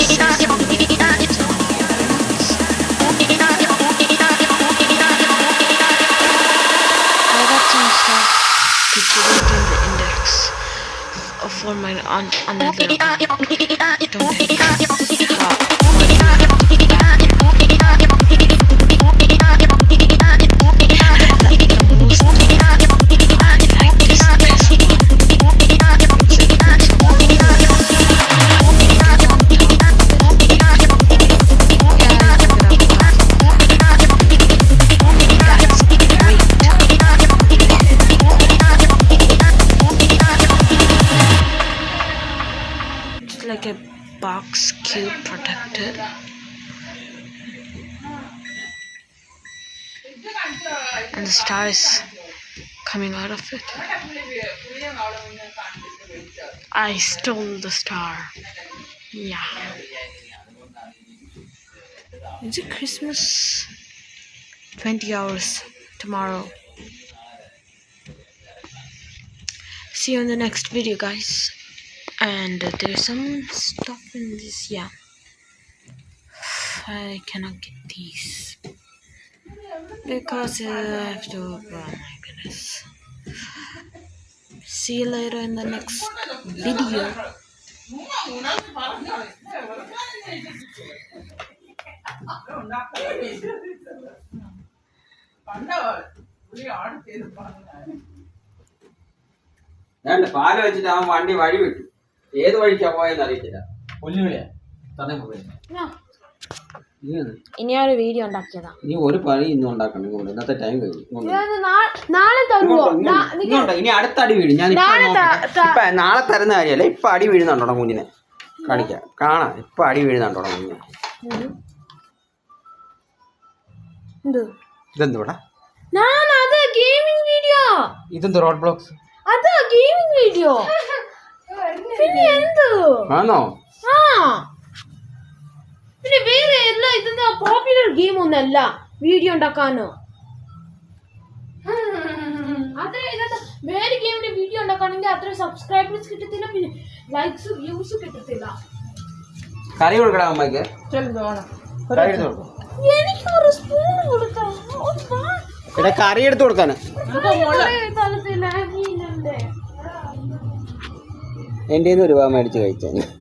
These are some of them Indian icons. I got some stuff to put it in the index for my another account. Don't like a box cube protected. And the star is coming out of it. I stole the star. Yeah. Is it Christmas? 20 hours tomorrow. See you in the next video, guys. And there's some stuff in this. Yeah, I cannot get these because I have to. Oh my goodness. See you later in the next video. ഞാൻ പാല് വെച്ചിട്ട് അവൻ വണ്ടി വഴി വിട്ടു. ഏത് വഴിക്കാ പോയെന്ന് അറിയത്തില്ല. പുല്ലുവിളിയാ തന്നെ പോയി. ഇനി ഒരു വീഡിയോ ഉണ്ടാക്കിയതാ. നീ ഒരു പണി ഇന്നും ഉണ്ടാക്കണം. ഇന്നത്തെ ടൈം കഴിഞ്ഞു. ഇനി അടുത്ത അടി വീഴും. ഞാൻ ഇപ്പൊ നാളെ തരുന്ന കാര്യമല്ല. ഇപ്പൊ അടി വീഴുന്നുണ്ടോ കുഞ്ഞിനെ കാണിക്കാം. കാണാം ഇപ്പൊ അടി വീഴുന്നുണ്ടോ കുഞ്ഞിനെ. ഇതെന്തുവാ? ഇതെന്ത് റോഡ് ബ്ലോക്സ്? അതാ ഗെയിമിംഗ് വീഡിയോ. പിന്നെ എന്ത് ആണോ? ആ പിന്നെ വേറെ അല്ല. ഇതെന്താ പോപ്പുലർ ഗെയിം ഒന്നല്ല വീഡിയോ ഉണ്ടാക്കാനോ. അതെ വേറെ ഗെയിമിന്റെ വീഡിയോ ഉണ്ടാക്കാണെങ്കിൽ അത്ര സബ്സ്ക്രൈബേഴ്സ് കിട്ടത്തില്ല, പിന്നെ ലൈക്സ് വ്യൂസ് കിട്ടത്തില്ല. കറി കൊടുക്കടാ അമ്മക്ക്. എനിക്ക് ഒരു സ്പൂൺ കൊടുത്താ കറി എടുത്ത് കൊടുക്കാന്. എന്റെ 1 രൂപ മേടിച്ച് കഴിച്ചാൽ